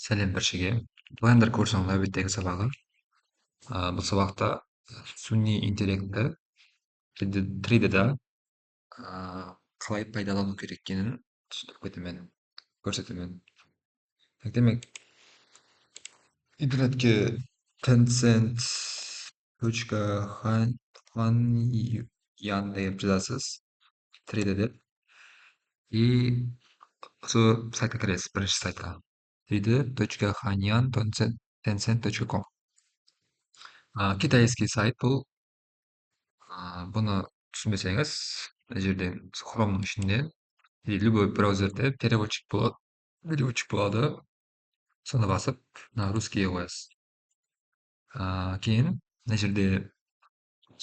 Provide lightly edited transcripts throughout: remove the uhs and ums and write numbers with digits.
Сәлем біршіге. Blender курсының нәубеттегі сабағы. Бұл сабақта сүнни интеллектті 3D-да қалай пайдалану керек екенін түсіндіріп кетемін, көрсетемін. Демек, интернетке tencent.hanyan деп жазасыз 3D деп. И осы сайтқа кіресіз, бірінші сайтқа. www.hanyan.tencent.com. Китайский сайт бұл. Бұны түсінбесеңіз, мына жерден хромның ішінде любой браузерде переводчик болады. Соны басып, мына русскийге қоясыз. Кейін мына жерде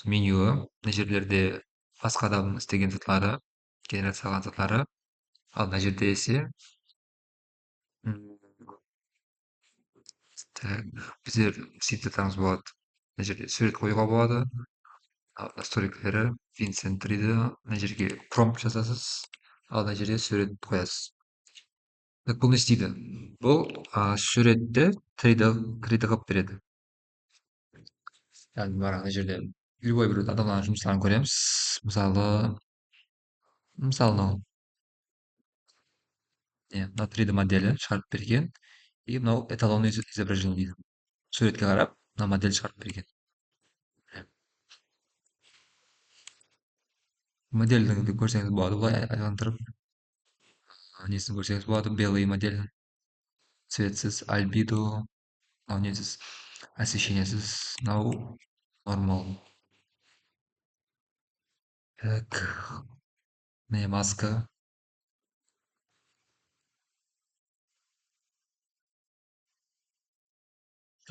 менюі, мына жерлерде басқа адамның істеген затлары, генерациялаған затлары. Ал мына жерде есе біздер істейтін затларымыз болады. Мына жерде сурет қоюға болады. Настройкалары Vincent 3D, мына жерге промпт жазасыз, ал мына жерге сурет қоясыз. Бұл не істейді? Бұл суретті 3D қылып береді. Яғни мына жерде любой бір адамның жұмыстарын көреміз. Мысалы мынау 3D моделі шығарып берген. И мынау эталонный изображение дейді. Суретке қарап, мына модель шығарып берген. Модельді көрсеңіз болады, бұлай айландырып. Несін көрсеңіз болады, белый модель, цветсіз, альбидо, мынау несіз, освещениесіз, мынау нормал. Так, міне маска.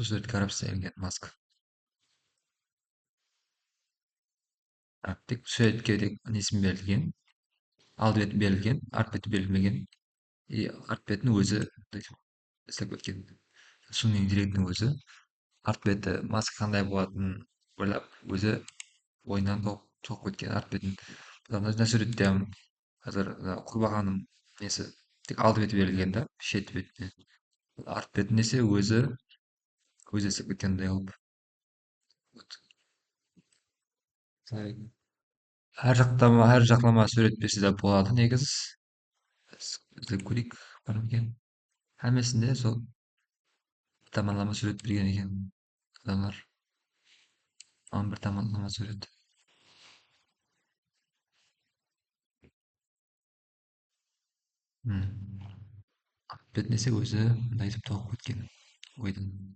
Суретке қарап істелінген маска. Тек суретке несін берілген, алды беті берілген, арт беті берілмеген. И арт бетінің өзі істеп кеткен. Сүнни интеллекттің өзі арт беті маска қандай болатынын ойлап, өзі ойынан соғып кеткен арт бетін. Мына суретте қазір құрбағаным несі тек алды беті берілген да, шет бетіне. Арт бетін есе өзі істеп кеткендей қылып. Әр жақтама сурет берсе де болады негіз. Іздеп көрейік, бар ма екен. Әмесінде сол таманлама сурет берген екен адамдар. Бір таманлама сурет. Бетінесе өзі мындай етіп тоғып кеткен ойдың.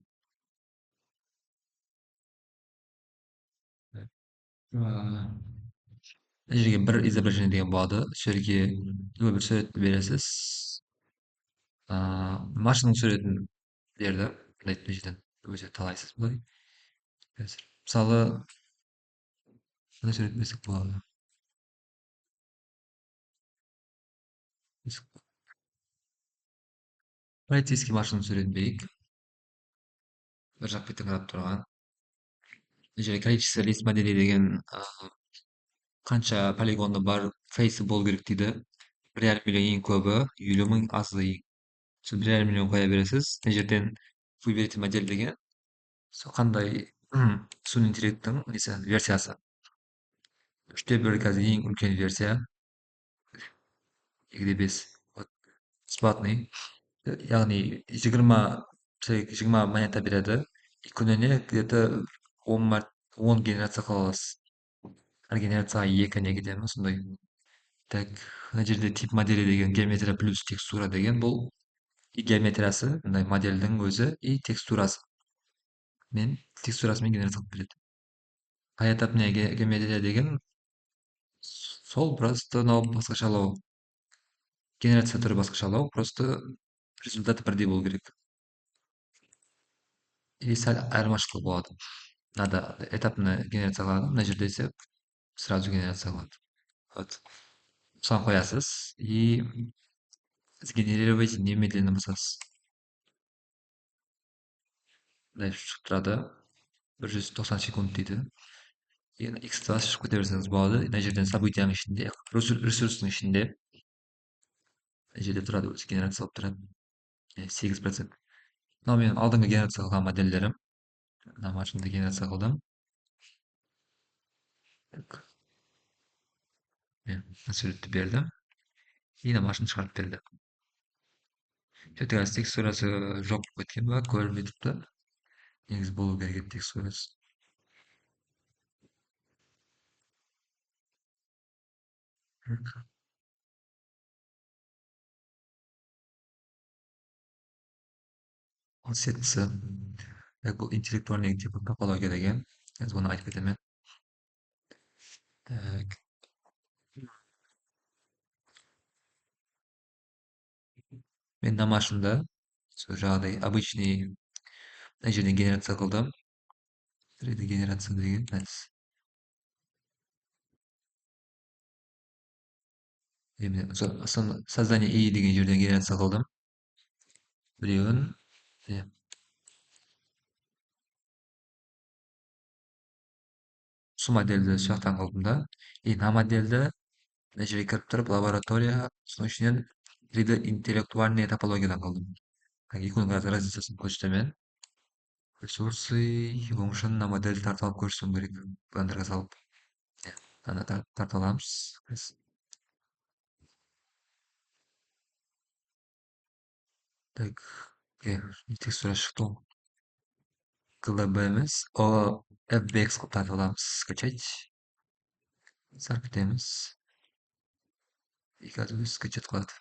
Мына жерге бір изображение деген болады. Сол жерге бір суретті бересіз. Машинаның суретін берді. Мына жерден өзі талайсыз былай. Мысалы, мына сурет берсек болады. Полицейский машинаның суретін берейік. Бір жақ беттен қарап тұрған. Мына жерге количество лиц модели деген қанша полигонды бар фейсі болу керек дейді. 1,5 миллион ең көбі, 50 мың азы ең. Сол 1,5 миллион қоя бересіз. Мына жерден выберите модель деген. Сол қандай сүнни интеллекттің версиясы. 3/1 қазір ең үлкен версия. 2/5. Бесплатный. Яғни 20 монета береді. Күніне где-то 10 генерация қыла аласыз. Әр генерацияға 2 не кетеді ме сондай. Так, мына жерде тип модели деген геометрия плюс текстура деген бұл и геометриясы, мындай модельдің өзі и текстурасы. Текстурасымен генерация қылып береді. Поэтапный геометрия деген сол просто мынау басқашалау. Генерация түрі басқашалау, просто результаты бірдей болу керек. И сәл айырмашылық болады. Надо этапны генерация қылады, мына жерде ise сразу генерация қылады. Вот. Соған қоясыз и сгенерировать немедленно басасыз. Мындай шығып тұрады. 190 секунд дейді. Енді X2 шышып кете берсеңіз болады. Мына жерден событияның ішінде, ресурстың ішінде. Мына жерде тұрады, өзі генерация алып тұрады. 8%. Mынау менің алдыңғы генерация қылған модельдерім. Мына машинада генерация қылдым. Так, мен суретті бердім. И мына машина шығарып берді. Қазір текстурасы жоқ болып кеткен ба, көрінбей тұрыпты. Негізі болу керек еді текстурасы. Ал сетісі. Бұл интеллектуальный типа топология деген. Қазір оны айтып кетемін. Так, мен мына машинада сол жаңағыдай обычный мына жерден генерация қылдым. 3D генерация деген әдіс. Мен создание и деген жерден генерация қылдым. Біреуін осы модельді сол жақтан қылдым да. И мына модельді мына жерге кіріп тұрып лаборатория соның ішінен 3D интеллектуальный топологиядан қылдым. Екеуінің қазір разницасын көрсетемін. Ресурсы оның үшін мына модельді тартып алып көрсетуім керек. Блендерге салып. Аны тартып аламыз. Так, текстура шықты ғой. GLB емес, FBX қылып тартып аламыз. Скачать. Сарп етеміз. И қазір өзі скачать қылады.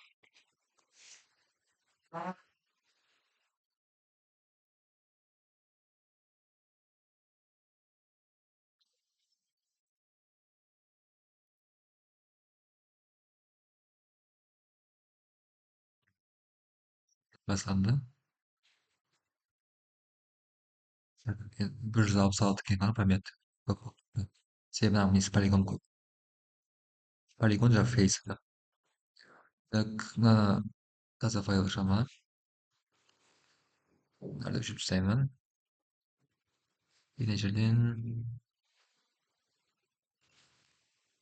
Басқанда 166 екен ғана память. Көп болды. Себебі мына несі полигон көп. Полигон жаңағы фейс. Так, мына таза файл шама. Мынарды өшіріп тастаймын. Мына жерден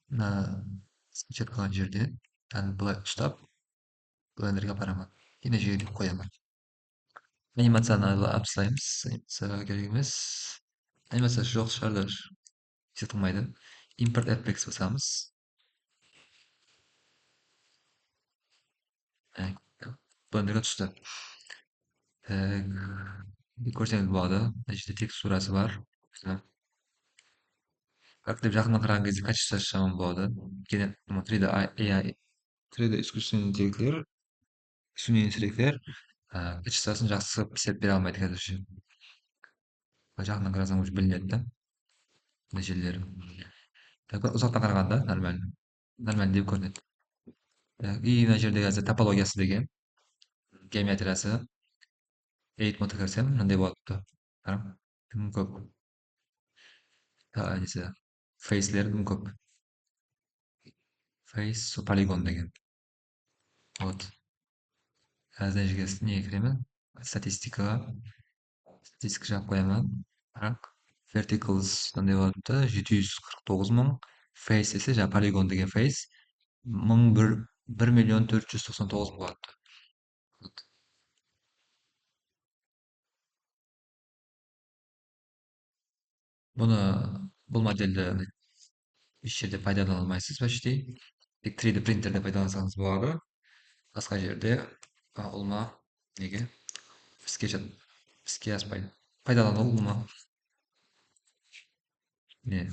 мына скачать қылған жерден былай ұстап блендерге апарамын. Мына жерге іліп қоямын. Анимацияны алып тастаймыз. Анимация керек емес. Анимациясы жоқ шығар даже. Есептелмайды. Import FX басамыз. Блендерге түсті. Көрсеңіз болады. Мына жерде текстурасы бар. Как деп жақыннан қараған кезде качествосы жаман болады. Өйткені 3D AI, 3D искусственный интеллекттер качествосын жақсы пісіріп бере алмайды қазірше. Жақыннан қарасаң уже білінеді да мына жерлері. Ұзақтан қарағанда нормально. Нормально деп көрінеді. И мына жерде қазір топологиясы деген геометриясы 8 модқа кірсем мынандай болыпты. Тым көп. Несі фейслер тым көп. Фейс полигон деген. Вот. Қазір жерге не кіремін? Статистика жағып қоямын. Verticals мынандай болыпты. 749.000. Face десе жаңағы полигон деген фейс 1.499.000 болыпты. Бұл модельді еш жерде пайдалана алмайсыз почти. Тек 3D принтерде пайдалансаңыз болады. Басқа жерде ұлма неге іске аспайды. Пайдалану ұлма не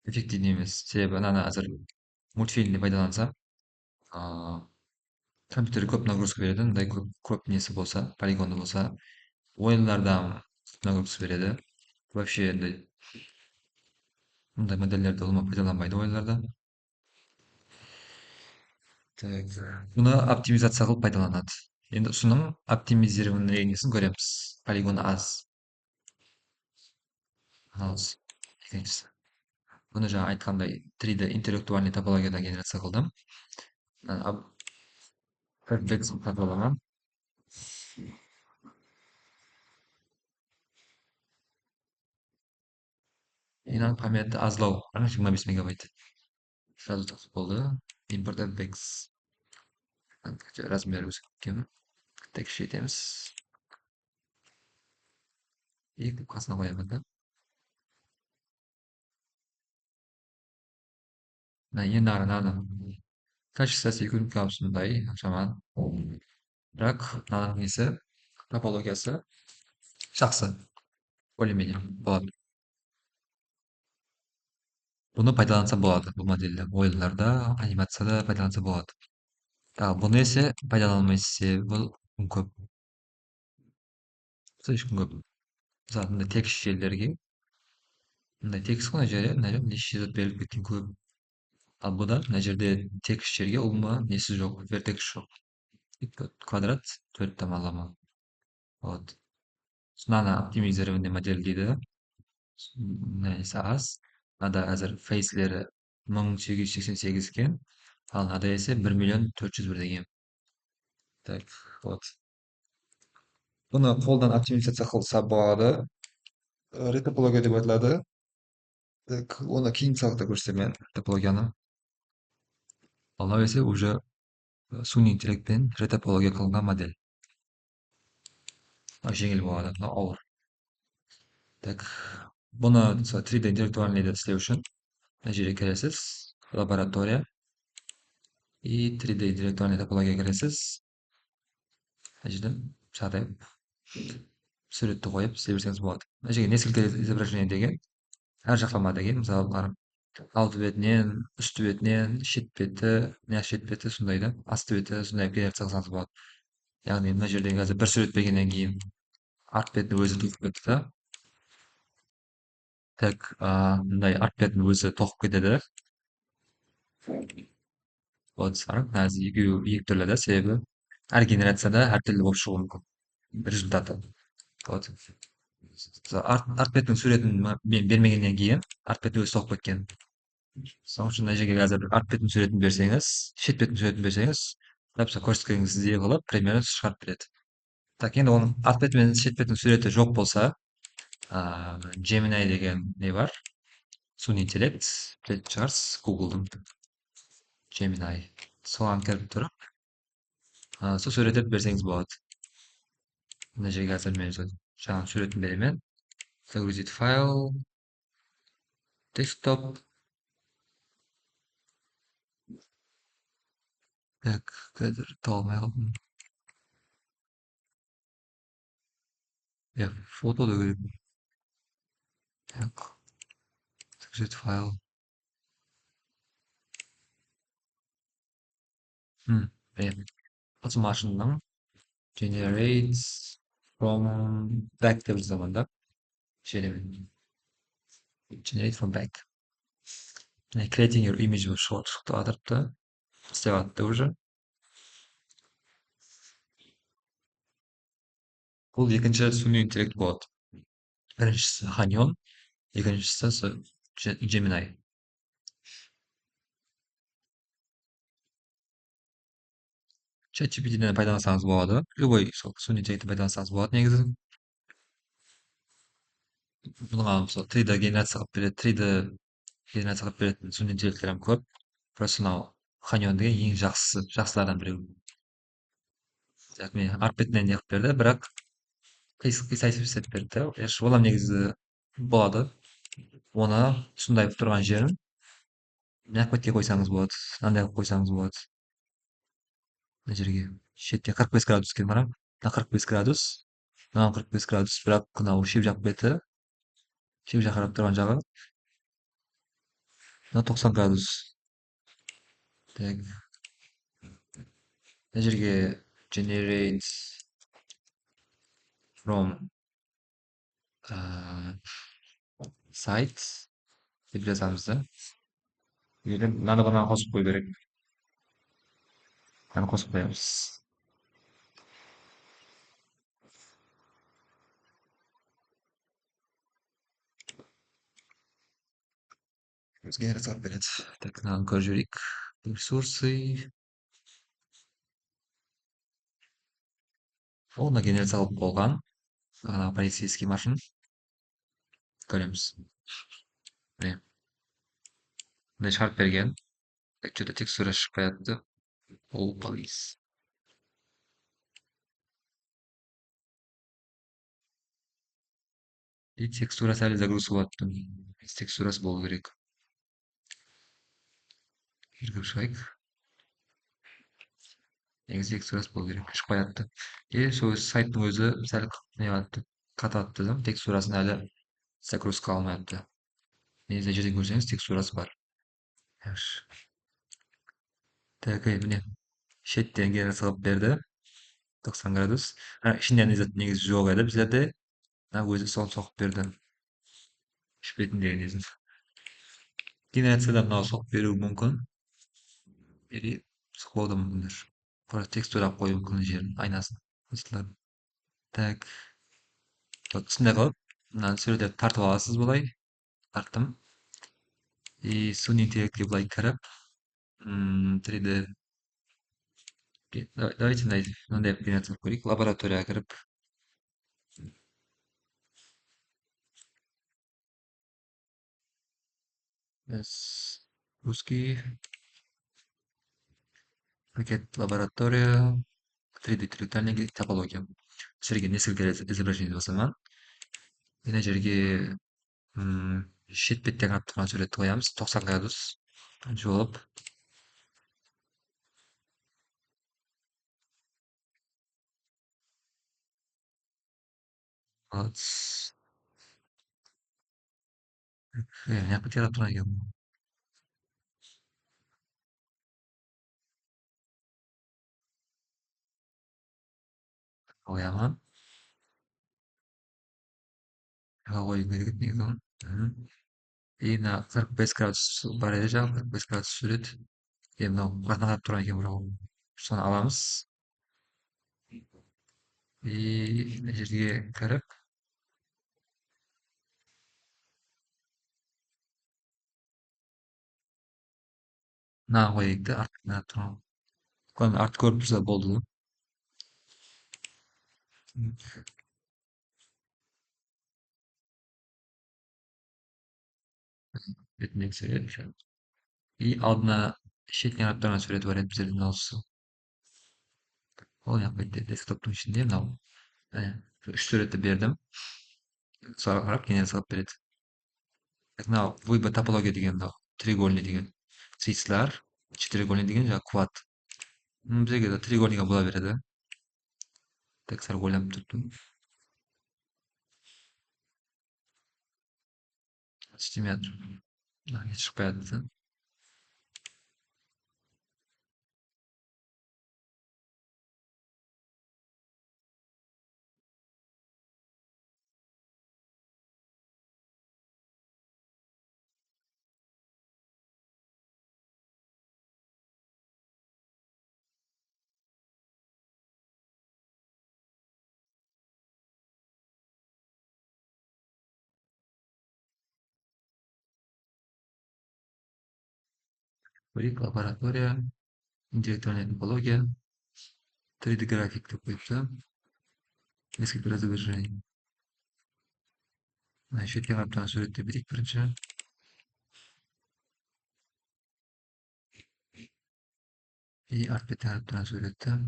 эффективный емес. Себебі ананы қазір мультфильмде пайдалансам компьютер көп нагрузка береді. Мындай көп несі болса, полигоны болса, ойындардан нагрузка береді. Вообще мындай модельдерді ұлма пайдаланбайды ойындарда. Бұны оптимизация қылып пайдаланады. Енді ұсыным оптимизированный несін көреміз. Полигоны аз. Екіншісі. Бұны жаңа айтқандай 3D интеллектуальный топологиядан генерация қылдым. FX тартып аламын. Мынаның памяті аздау. 25 мегабайт. Сразу тартып болды. Import FX. Размері өсіп кеткен. Текст етеміз. И қасына қоямын да. мына енді ары мынаның качествосы екеуінікі осындай жаман. Бірақ мынаның несі топологиясы жақсы, более-менее болады. Бұны пайдаланса болады, бұл модельді ойындарда, анимацияда пайдаланса болады. Ал бұны есе пайдалана алмайсыз, себебі бұл күн көп, слишком көп. Мысалы мындай текст желілерге, мындай текст қой мына жері, мына жер неше жүз беріліп кеткен көп. Ал бұда мына жерде текст жерге ұлма несі жоқ, вертекс жоқ. Квадрат, төрт тамалама. Вот. Мынаны оптимизированный модель дейді. Несі аз. Мынада әзір фейслері 1888 екен. Ал мынада есе 1 400 000 деген. Так, вот. Бұны қолдан оптимизация қылса болады. Ретопология деп айтылады. Так, оны кейін сабақта көрсетемін мен ретопологияны. Ал мынау есе уже суни интеллектпен ретопология қылынған модель. Мынау жеңіл болады, мынау ауыр. Так, бұны 3D интеллектуальныйды істеу үшін мына жерге кіресіз, лаборатория. И 3D интеллектуальный топология кіресіз. Мына жерден жағдай суретті қойып істей берсеңіз болады. Мына жерге несколько изображение деген әр жақлама деген, мысалы алты бетінен, үсті бетінен, шет беті, шет беті сондай да, асты беті сондай генерация қылсаңыз болады. Яғни мына жерден қазір бір сурет бергеннен кейін арт бетінің өзі тоқып кетті да. Так, мындай арт бетінің өзі тоқып кетеді. Вот, қазір екі түрлі да, себебі әр генерацияда әртүрлі болып шығуы мүмкін результаты. Вот. Арт беттің суретін мен бермегеннен кейін арт беті өзі тоқып кеткен. Соның үшін мына жерге қазір арт беттің суретін берсеңіз, шет беттің суретін берсеңіз, көрсеткеніңізді қылып примерно шығарып береді. Так, енді оның арт беті мен шет беттің суреті жоқ болса, Gemini деген не бар, суни интеллект, білетін шығарсыз, Google'дың Gemini. Соған кіріп тұрып, сол суреттеп берсеңіз болады. Мына жерге қазір мен жаңағы суретін беремін. Загрузить файл, десктоп. Так, қазір таба алмай қалдым. Фото да керек. Так, загрузить файл. Осы машинның generates from back деп жазамын да. Желімен. Generate from back. Creating your image болып шықты атырыпты. Істеп атты уже. Бұл екінші суни интеллект болады. Біріншісі Hanyon, екіншісі Gemini. ChatGPT-ден пайдалансаңыз болады. Любой суни интеллектті пайдалансаңыз болады негізі. Бұныңа мысалы 3D генерация қылып береді, 3D генерация қылып беретін суни интеллекттер көп. Просто мынау Hanyon деген ең жақсылардан біреу. Яғни арт бетінен не қылып берді, бірақ қисайтып істетіп берді. Олар негізі болады. Оны сондай тұрған жерін мына бетке қойсаңыз болады, мынандай қылып қойсаңыз болады. Мына жерге шетте 45 градус екен барам. Мына 45 градус, мына 45 градус, бірақ мынау шеп жақ беті, шеп жақырап тұрған жағы мына 90 градус. Так. Мына жерге generate from site деп жазамыз да. Мынаны бұнан қосып қою керек. Мынаны қосып қоямыз. Өзге жасап береді. Так, мынаны көріп жіберейік. Ресурсы. Оны генерация алып болған. Ана полицейский машин. Көреміз. Міне. Мындай шығарып берген. Что-то текстура шығып қояды. Ол полис. И текстурасы әлі загрузка болуп атты. Текстурасы болу керек. Киргиз шығайық. Негізі текстурасы болу керек. Шықпай атты. И сол сайттың өзі сәл не атты. Қататты да. Текстурасын әлі загрузка алмай атты. Негізі жерден көрсеңіз текстурасы бар. Yaxshi. Так, міне. Шеттен генерация салып берді. 90 градус. Ішінен негізі жоқ еді біздерде. Өзі соны соғып берді. Ішпейтін деген негізі. Генерациядан мынау соғып беруі мүмкін. Или соқпауы да мүмкіндер. Просто текстура қою мүмкін жерін, айнасын. Осылар. Так. Осындай қылып, мынаны суреттерді тартып аласыз былай. Тарттым. И sun'iy интеллектке былай кіріп, 3D давайте мындай генерация қылып көрейік. Лабораторияға кіріп, русский пакет лаборатория 3D интеллектуальная топология. Жерге несколько изображений жасаман. Мына жерге шет беттен қарап тұрған суретті қоямыз. 90 градус жолып. Мына жаққа қарап тұрған екен. Қоямын. Қою керек негізі оны. И мына 45 градус бар еді жаңағы 45 градус сурет. И мынау артына қарап тұрған екен мынау. Соны аламыз. И мына жерге кіріп, мынаған қояйық та артына тұрған. Арт көріп тұрса болды да. Бетіндегі сурет. И алдына шетінен қарап тұрған суреті бар еді біздердің осы. Ол жаққа десктоптың ішінде мынау. Үш суретті бердім. Соған қарап генерация салып береді. Мынау выбор топология деген мынау треугольный деген. Числар, четырехугольный деген жаңағы квад. Бізге де треугольныйға бола береді. Так сәл ойланып тұрдым. Істемей жатыр. Шықпай жатыр. Көрейік, лаборатория, интеллектуальная топология, 3D график деп қойыпты. Несколько разображений. Мына шетке қарап тұрған суретті берейік бірінші. И арт беттен қарап тұрған суретті.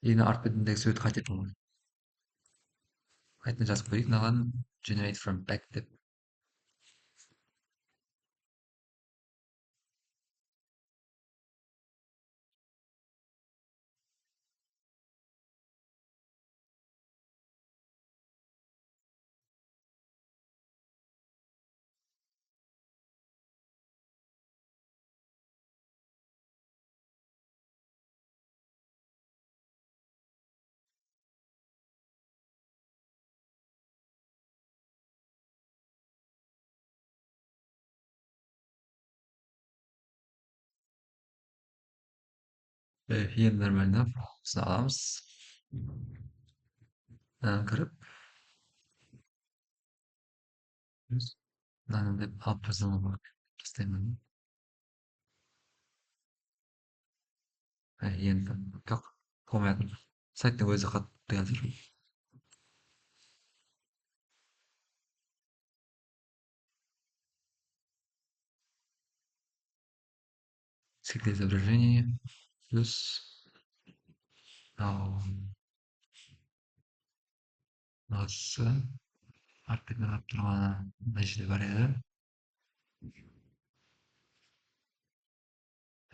И мына арт бетіндегі сурет қате болған. Қайтадан жазып көрейік мынаған generate from back деп. Енді нормально. Сосын аламыз. Кіріп. Мынаны деп алып тастаймын. Енді жоқ болмай жатыр. Сайттың өзі қатты жатыр. цикл изображения плюс мынау мынаусы артқа қарап тұрғаны мына жерде бар еді.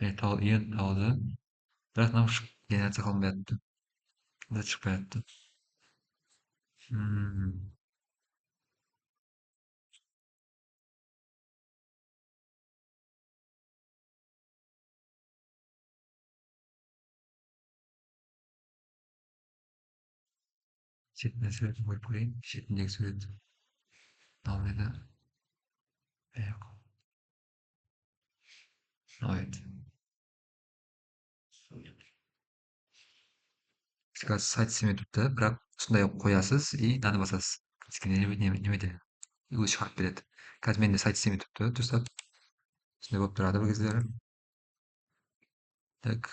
Ең тауды бірақ мынау генерация қылынбай жатты. Да шықпай жатты. Шетіне суретін қойып қояйын. Шетіндегі сурет мынау еді. Мынау еді. Сіз қазір сайт істемей тұрыпты, бірақ сондай қоясыз и мынаны басасыз. Кішкене немеде өзі шығарып береді. Қазір менде сайт істемей тұрыпты, дұрыстап. Сондай болып тұрады бір кездері. Так,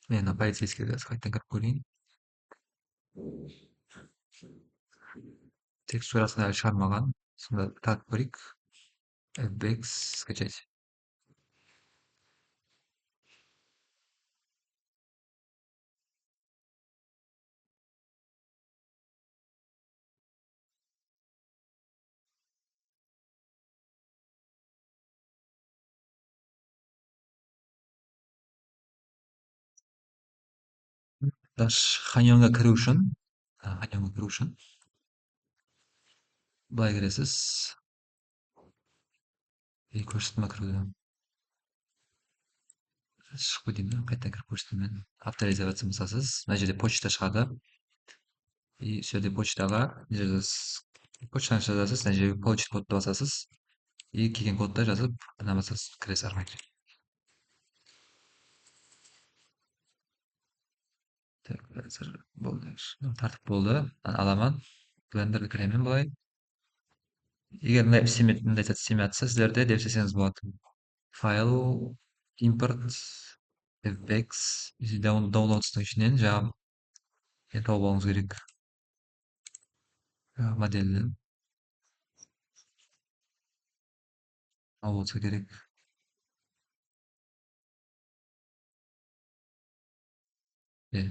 мен мына полицейскийге қайтадан кіріп көрейін. Текстурасын әлі шығармаған. Сонда тартып көрейік. FBX скачать. Ханьонға кіру үшін былай кіресіз. Көрсетті ма кіруді? Шығып кетейін ба? Қайтадан кіріп көрсетейін мен. Авторизация басасыз. Мына жерде почта шығады. И сол жерде почтаға не жазасыз? Почтаны жазасыз, мына жерге получить кодты басасыз. И келген кодты жазып, ана басасыз, кіресіз ары қарай. Так, қазір болды. Тартып болды. Аламан. Blender'ды кіремін былай. Егер мындай зат істемей жатса, сіздерде деп істесеңіз болады. Файл, импорт, fbx, downloads'тың ішінен жаңағы не тауып алуыңыз керек. Модельді алып болса керек.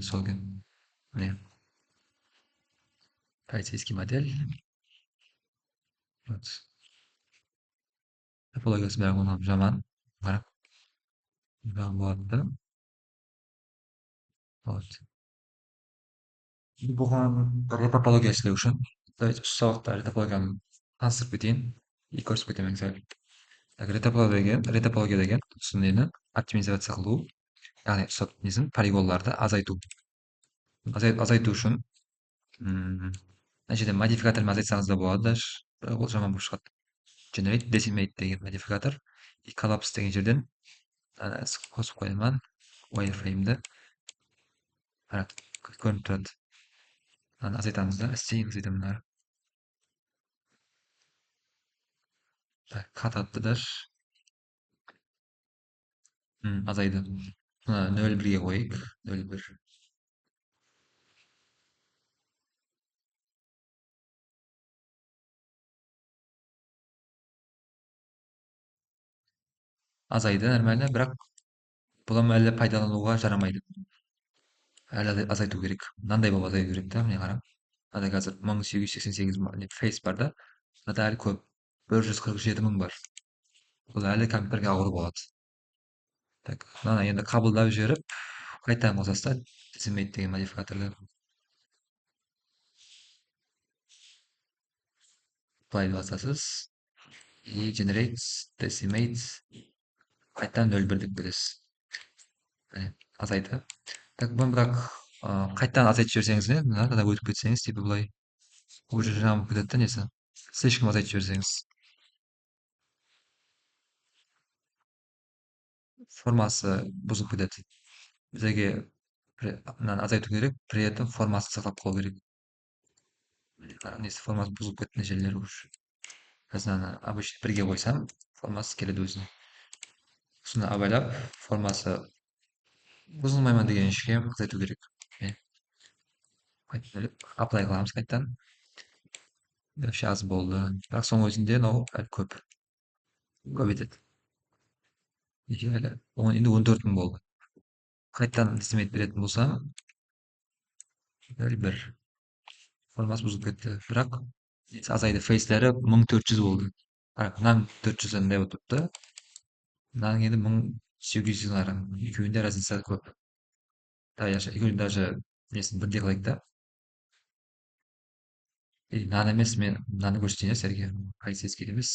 Сол екен. Міне. Полицейский модель. Вот. Топологиясы бәрі оңалып жаман. Қарап. Болады да. Вот. Бұған ретопология істеу үшін давайте осы сабақта ретопологияны таныстырып кетейін и көрсетіп кетемін сәл. Ретопология деген осы нені оптимизация қылу, яғни несін полигонларды азайту. Азайту үшін мына жерде модификатормен азайтсаңыз да болады даже, бірақ ол жаман болып шығады. Generate decimate деген модификатор и collapse деген жерден қосып қоямын wireframe'ді. Көрініп тұрады. Мынаны азайтамыз да, істейін азайтамын ары. Так, хат атты даже. Азайды. Мына 0,1-ге қойайық. 0,1. Азайды нормально, бірақ бұдан әлі пайдалануға жарамайды. Әлі азайту керек. Мынандай болып азайту керек та, міне қарам. Мынада қазір 1888 фейс бар да, мынада әлі көп. 147 мың бар. Бұл әлі компьютерге ауыр болады. Так, мынаны енді қабылдап жіберіп, қайтадан қосасыз да, decimate деген модификаторды. Былай басасыз. И generate, decimate, қайтадан 0,1 деп бересіз. Азайды. Так, бұны бірақ қайтадан азайтып жіберсеңіз не, мына өтіп кетсеңіз, типа былай уже жаман болып кетеді да несі. Слишком азайтып жіберсеңіз. Формасы бұзылып кетеді. Бізге мынаны азайту керек, при этом формасын сақтап қалу керек. Несі формасы бұзылып кетті жерлері уже. Қазір мынаны обычно бірге қойсам, формасы келеді өзіне. Соны абайлап, формасы бұзылмай ма деген ішке азайту керек. Аплай қыламыз қайтадан. Вообще аз болды. Бірақ соның өзінде мынау әлі көп етеді. Endi 14 мың болды. Қайтадан листемет беретін болсам, бір формасы бұзылып кетті. Бірақ азайды. Фейслері 1400 болды. Бірақ мынаның 400 андай болып тұрыпты. Мынаның енді 1800 қарам. Екеуінде разница көп. Екеуін даже несін бірдей қылайық та. Мынаны емес, мен мынаны көрсетейін иә сіздерге. Полицейский емес.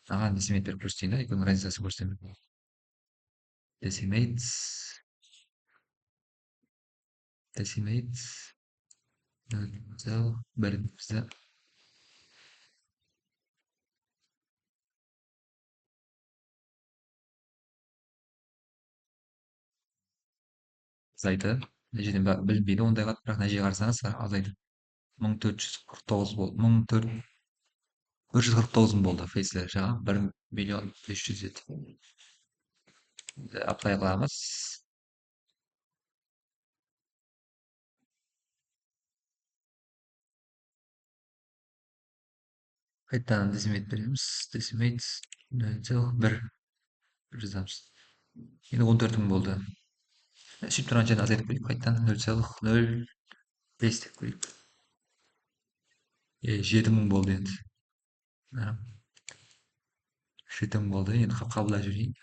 Мынаған листемет беріп көрсетейін да, екеуінің разницасын көрсетемін. Decimate, decimate, бір бізді азайды. Мына жерден білінбейді ондайға, бірақ мына жерге қарасаңыз азайды. 1449 болды. 449 мың болды фейслер жаңа 1 миллион 500 еді. Аплай қыламыз. Қайтадан дезимейт береміз. Дезимейт 0,1 жазамыз. Енді 14 мың болды. Сөйтіп тұрған жерін азайтып көрейік. Қайтадан 0,05 деп көрейік. 7 мың болды енді. 7 мың болды. Енді қабылдап жіберейін.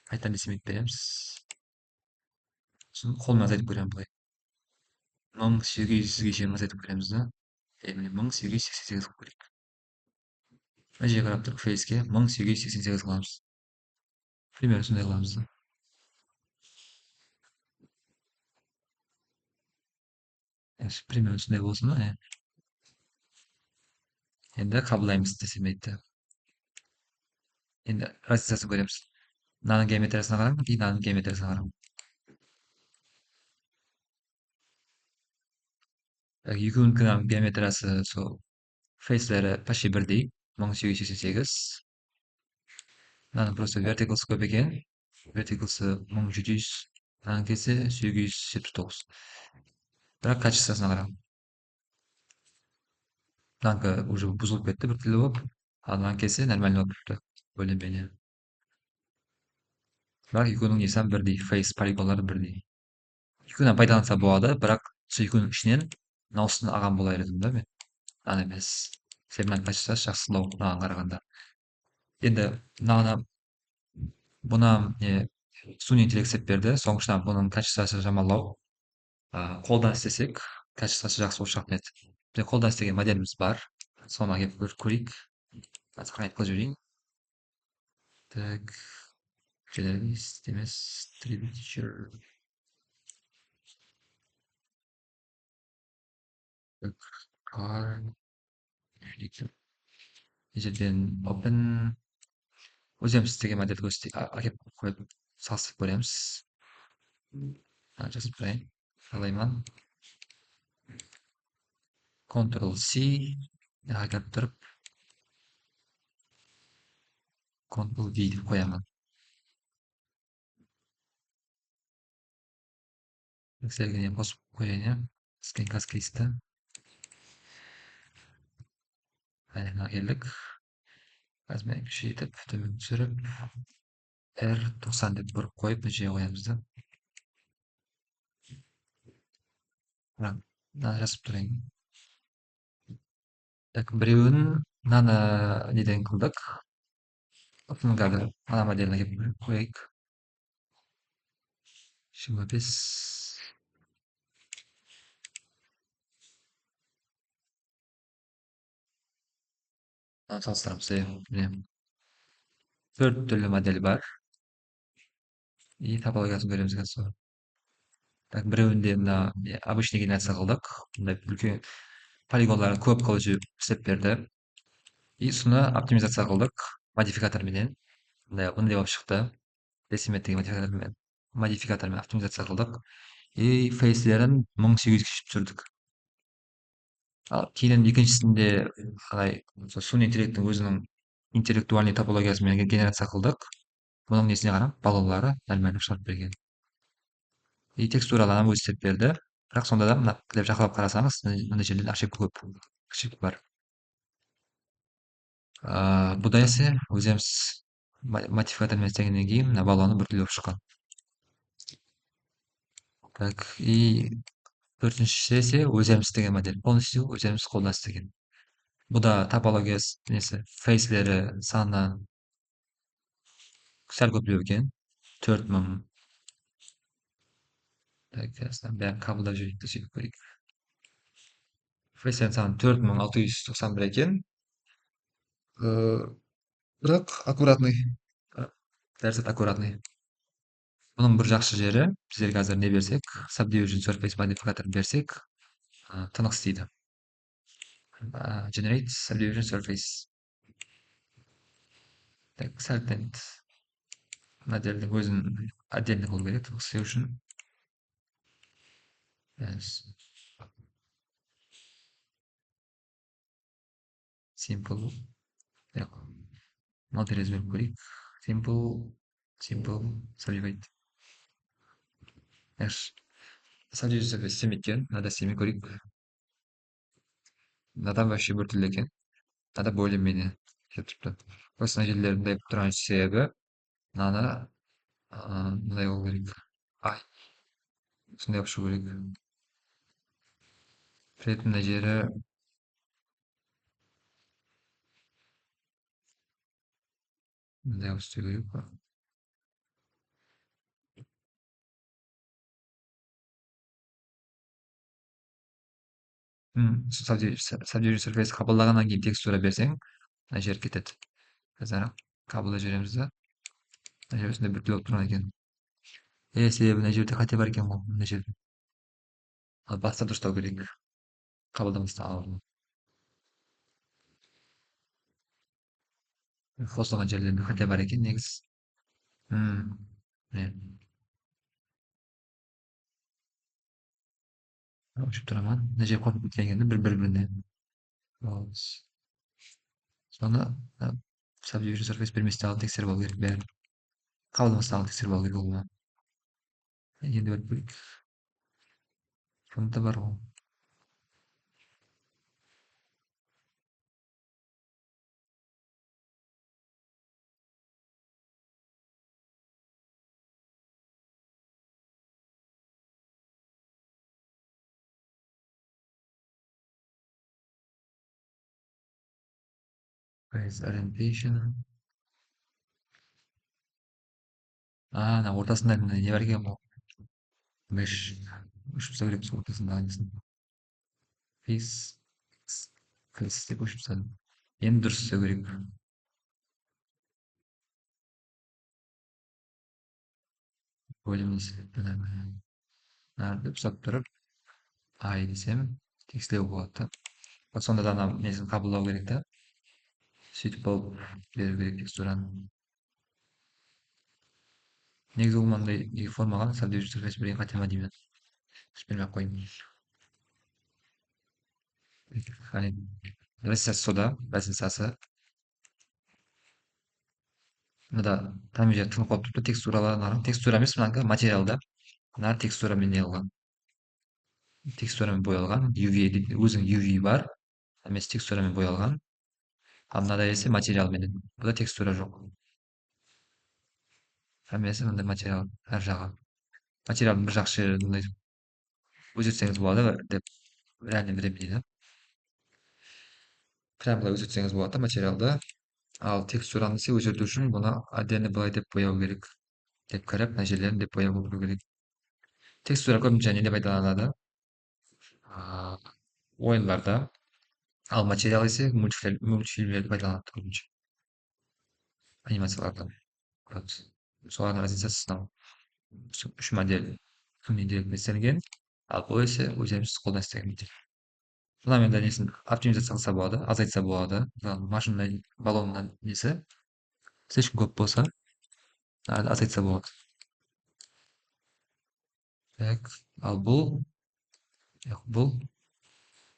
Қайтадан дезимейт береміз. Сосын қолмен азайтып көремін былай. 1800-ге шейін азайтып көреміз да. Міне 1888 қылып көрейік. Мына жерге қарап тұрып фейске 1888 қыламыз. Примерно сондай қыламыз да. Примерно сондай болсын да. Енді қабылдаймыз десем айтты. Енді разницасын көреміз. Мынаның геометриясына қараңыз, мынаның геометриясына қараңыз. Екеуінің геометриясы сол фейслері почти бірдей. 1888. Мынаның просто вертиклсы көп екен. Вертиклсы 1700. Мынаның келсе 879. Бірақ качествосына қараңыз. Мынанікі уже бұзылып кетті бір түрлі болып. Ал мынаның келсе нормально болып тұрды. Более-менее. Бірақ екеуінің несі бірдей. Фейс полигонлары бірдей. Екеуінен пайдаланса болады, бірақ сол екеуінің ішінен мынаусын алған болар едім да мен. Мынаны емес. Себебі мынаның качествосы жақсылау мынаған қарағанда. Енді бұны суни интеллект істеп берді. Соңғышынан бұның качествосы жаманлау. Қолдан істесек, качествосы жақсы болып шығатын еді. Бізде қолдан істеген моделіміз бар. Соны келіп көрейік. Сохранить қылып жіберейін. Так, generalist емес, 3D teacher. Car. Мына жерден open. Өзіміз істеген модель әкеп қойып салыстырып көреміз. Жазып тұрайын. Қалайман. Ctrl-C. Әкеп тұрып. Ctrl-V деп қоямын. Сіздерге қосып қояйын, иә. Скринкаст-листі. Мына келдік. Қазір күшейтіп, төмен түсіріп, R90 деп бұрып қойып, мына жерге қоямыз да. Мынаны жазып тұрайын. Так, біреуін мынаны неден қылдық. Мынаны ана моделіне келіп қояйық. 25. Мынаны салыстырамыз, міне. 4 түрлі модель бар. И топологиясын көреміз қазір. Так, біреуінде мына обычный генерация қылдық. Мындай үлкен полигонларын көп қылып істеп берді. И соны оптимизация қылдық модификаторменен. Мындай болып шықты. Decimet деген модификатормен оптимизация қылдық. И фейслерін 1800-ге түсірдік. Ал кейін екіншісінде қалай суни интеллекттің өзінің интеллектуальный топологиясымен генерация қылдық. Бұның несіне қарап, балалары нормально шығарып берген. И текстураларын өзі істеп берді. Бірақ сонда да мына кітап жақылап қарасаңыз, мына жерден ошибка көп, ошибка бар. Бұда есе өзіміз модификатор менен істегенден кийин мына баллону біртүрлүү болуп чыккан. Так, и төртүнчүсү өзүбүз істеген модель. Полностью өзүбүз колдон істеген. Бу да топологиясы несі фейслери саны сәл көбүрөөк экен. 4000. Так, бәрін кабылдап жіберейік те сөйтіп көрейік. Фейслердің саны 4691 екен. Бірақ аккуратный. Дәрсет аккуратный. Бұның бір жақсы жері, біздерге қазір не берсек, Subdivision Surface Modificator берсек, тынық істейді. Generate Subdivision Surface. Так, сәлден модельдің өзін отдельно қылу керек, тынық істеу үшін. Simple. Модель өзберіп көрейік. Simple, Subdivide. Subdivision Surface істемейді, надо істемей көрейік. Мынадан вообще біртүрлі екен. Мынада более-менее кетіпті. Осындай жерлерінде тұрған себебі мынаны мындай болу керек. Ай, осындай болып шығу керек. При этом мына жері мындай болып істеу керек па. Subdivision Surface қабылдағаннан кейін текстура берсең, мына жер кетеді. Қазір қабылдап жібереміз да. Мына жер осындай біртүрлі болып тұрған екен. Себебі мына жерде қате бар екен ғой, мына жерде. Ал баста дұрыстау керек. Қабылдамастан алып. Қосылған жерлерде қате бар екен, негізі. Өшіп тұрамын. Мына жер қосылып кеткенде бір-біріне. Соны Subdivision Surface берместен алып тексеріп алу керек бәрін. Қабылдамастан алып тексеріп алу керек ол. Енді көріп көрейік. Сонда бар ғой. Face orientation. Ана ортасында не бар екен бұл? Mesh. Өшіп тастау керек ортасында несін. Face деп өшіп тастадым. Енді дұрыс істеу керек. Бөліміз. Нәрді ұстап тұрып, ай десем, текстілеу болады. Сонда да ана несін қабылдау керек та. Сөйтіп болып беру керек текстураны. Негізі ол мынандай формаға Subdivision Surface берген қате ма деймін. Бермей-ақ қойайын. Разницасы сода, разницасы. Мында там жер тынып қалып тұрды, текстураларын текстура емес, мынанікі материалда. Мына текстурамен не қылған. Текстурамен боялған, өзінің UV бар, емес текстурамен боялған. Ал мынада есе материалменен. Бұда текстура жоқ. Хамесі мындай материал әр жағы. Материалдың бір жақсы жері мындай өзгертсеңіз болады деп реально времени да. Прям былай өзгертсеңіз болады материалды. Ал текстураны есе өзгерту үшін бұны отдельно былай деп бояу керек. Деп қарап, мына жерлерін деп бояу болу керек. Текстура көбінше неде пайдаланады? Ойындарда. Ал материал есе мультфильмдерде пайдаланады көбінше. Анимацияларда. Солардың разницасы мынау. Үш модель күннен директно істелген. Ал бұл есе өзіміз қолдан істеген модель. Мына енді несін оптимизация қылса болады, азайтса болады. Машина баллонның несі слишком көп болса, азайтса болады. Так, ал бұл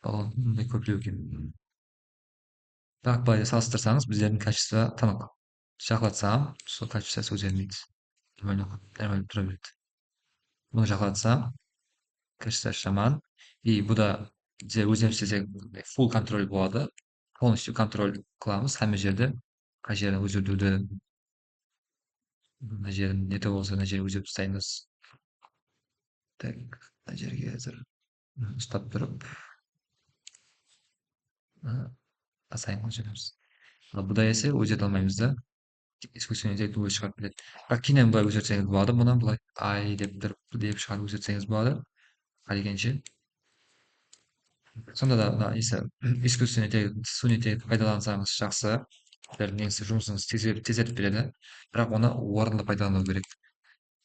баллонның мындай көптеу екен. Бірақ былай салыстырсаңыз, біздердің качество тынық. Жақлатсам, сол качествосы өзгермейді. Нормально тұра береді. Бұны жақлатсам, качествосы жаман. И бұда өзіміз істесек full контроль болады. Полностью контроль қыламыз. Хамма жерде қай жерін өзгертуді мына жерін нете болса мына жерге өзеп тастаймыз. Так, мына жерге азыр ұстап тұрып асайын көшіреміз. Ал бұдай есе өзете алмаймыз да. Искусственный интеллект өзі шығарып береді. Бірақ кейіннен былай өзгертсеңіз болады, мұны былай ай деп тұрып деп шығарып өзгертсеңіз болады. Қалегенше. Сонда да мына несі искусственный интеллект, sun'iy интеллектті пайдалансаңыз жақсы. Сіздердің неңізді жұмысыңызды тездетіп береді. Бірақ оны орынды пайдалану керек.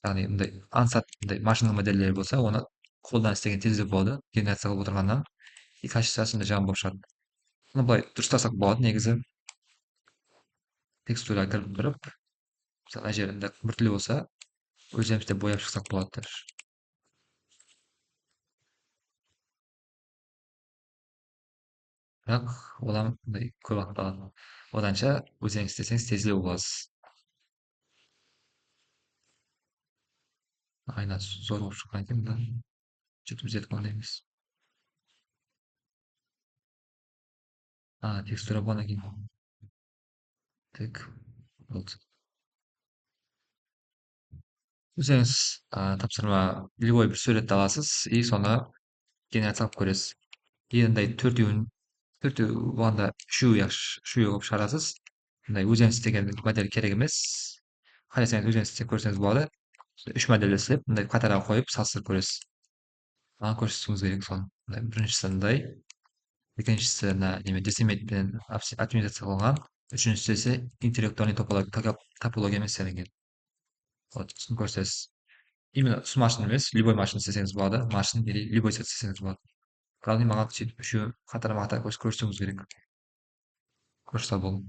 Яғни мындай ансат мындай машина модельдері болса, оны қолдан істеген тездеу болады. Генерация қылып отырғаннан и качествосы да жаман болып шығады. Оны былай дұрыстасақ болады негізі. Текстураға кіріп тұрып, мысалы мына жерінде біртүрлі болса, өзіміз де бояп шықсақ болады даже. Бірақ одан мындай көп уақыт алады. Оданша өзіңіз істесеңіз тезірек боласыз. Айна зор болып шыққан екен да. Сөйтіп түзетіп қойғандай емес. Текстура болғаннан кейін. Так, болды. Өзіңіз тапсырма любой бір суретті аласыз и соны генерация қылып көресіз. И андай төртеу болғанда үшеуі қылып шығарасыз. Мындай өзіңіз істеген модель керек емес. Қаласаңыз өзіңіз істеп көрсеңіз болады. Үш модель істеп, мындай қатарға қойып салыстырып көресіз. Маған көрсетуіңіз керек соны. Мындай біріншісі мындай, екіншісі мына немен десимейтпен оптимизация қылған, үшіншісі ise интеллектуальный топология емес істелінген. Вот, соны көрсетесіз. Именно с машин емес, любой машин істесеңіз болады, машин или любой цвет істесеңіз болады. Главное маған сөйтіп үшеуін қатар көрсетуіңіз керек. Көрсете болды.